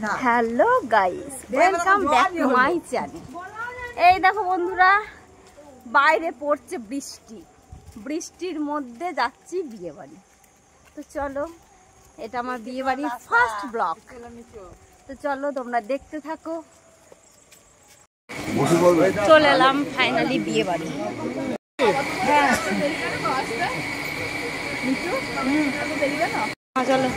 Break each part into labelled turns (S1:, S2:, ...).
S1: Hello guys, welcome back to my channel. এই দেখো বন্ধুরা, বাইরে পড়ছে বৃষ্টি, বৃষ্টির মধ্যে যাচ্ছি বিয়ে বাড়ি। তো চলো, এটা আমার বিয়ে বাড়ির ফার্স্ট ব্লগ। তো চলো তোমরা দেখতে থাকো। চলে এলাম ফাইনালি বিয়ে বাড়ি। চলো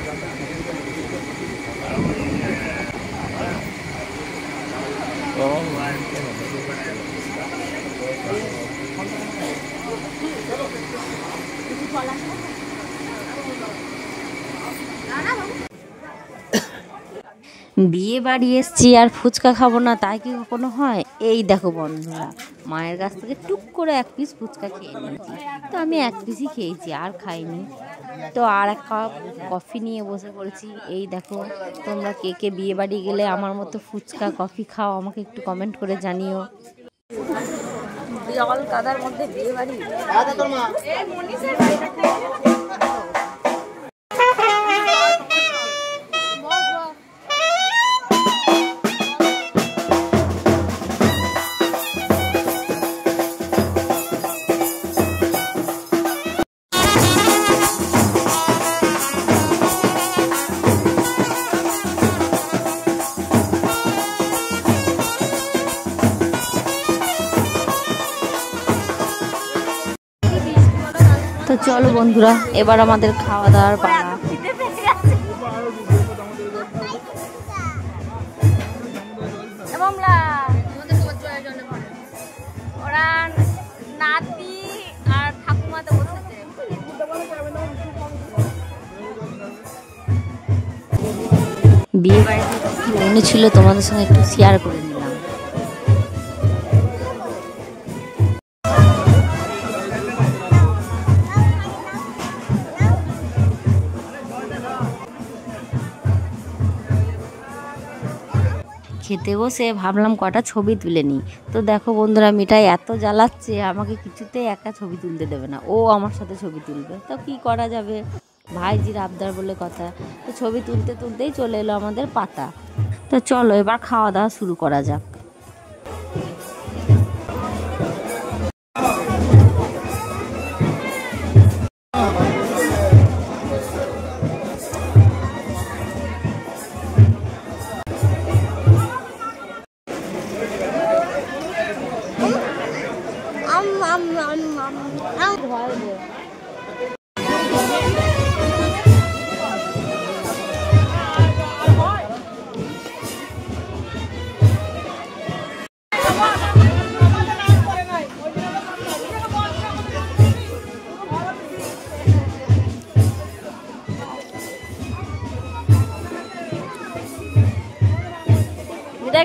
S1: বিয়ে বাড়ি এসছি আর ফুচকা খাবো না, তাই কি কখনো হয়? এই দেখো বন্ধুরা, মায়ের কাছ থেকে টুক করে এক পিস ফুচকা খেয়ে নিয়েছি। তো আমি এক পিসই খেয়েছি, আর খাইনি। তো আর এক কাপ কফি নিয়ে বসে পড়েছি। এই দেখো, তোমরা কে কে বিয়ে বাড়ি গেলে আমার মতো ফুচকা কফি খাও, আমাকে একটু কমেন্ট করে জানিও। জল কাদার মধ্যে বিয়ে বাড়ি। তো চলো বন্ধুরা, এবার আমাদের খাওয়া দাওয়ার পালা। ওরা নাতি আর ঠাকুমাতে বসেছে। বিয়ে বাড়িতে কি মনে ছিল তোমাদের সঙ্গে একটু শেয়ার করে নিলাম। খেতে বসে ভাবলাম কটা ছবি তুলে নিই। তো দেখো বন্ধুরা, মিঠাই এত জ্বালাচ্ছে, আমাকে কিছুতেই একা ছবি তুলতে দেবে না। ও আমার সাথে ছবি তুলবে, তো কি করা যাবে, ভাইজির আবদার বলে কথা। তো ছবি তুলতে তুলতেই চলে এলো আমাদের পাতা। তো চলো এবার খাওয়া দাওয়া শুরু করা যাক।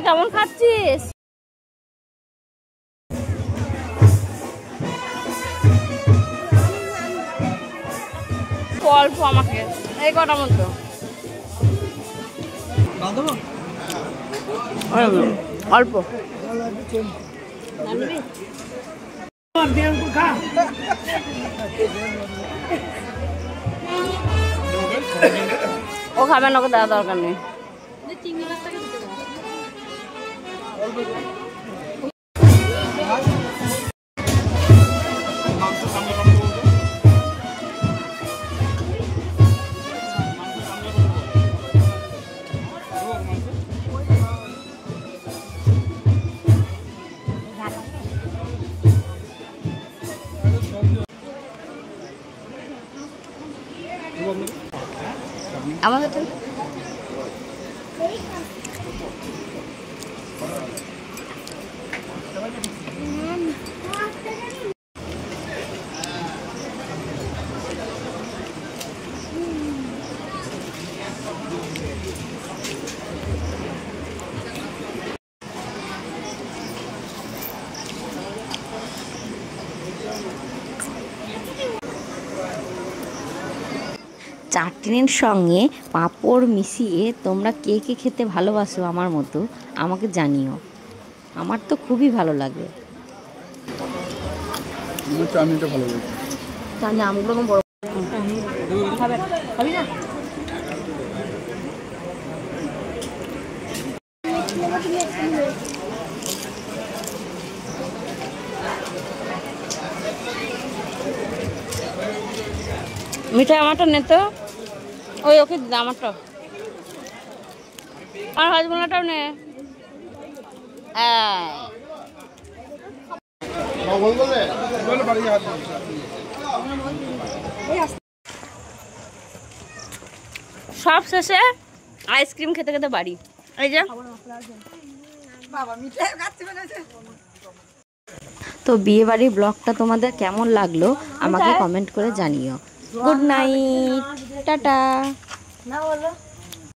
S1: কেমন খাচ্ছিস? অল্প, আমাকে এই কটা মতো অল্প। ও খাবে না, ওকে দেওয়া দরকার নেই। আমাদের তো চাটনির সঙ্গে পাঁপড় মিশিয়ে তোমরা কে কে খেতে ভালোবাসো আমার মতো, আমাকে জানিও। আমার তো খুবই ভালো লাগে। চাটনিটা ভালো লাগে। চাটনি আমগুলো বড় খাবে, খাবি না? মিঠাই আমারটা নে তো, ওই ওকে আমারটা আর হাজমোলাটাও নে। সব শেষে আইসক্রিম খেতে খেতে বাড়ি। এই যে তো বিয়ে বাড়ির ব্লগটা তোমাদের কেমন লাগলো আমাকে কমেন্ট করে জানিও। Good night, tata.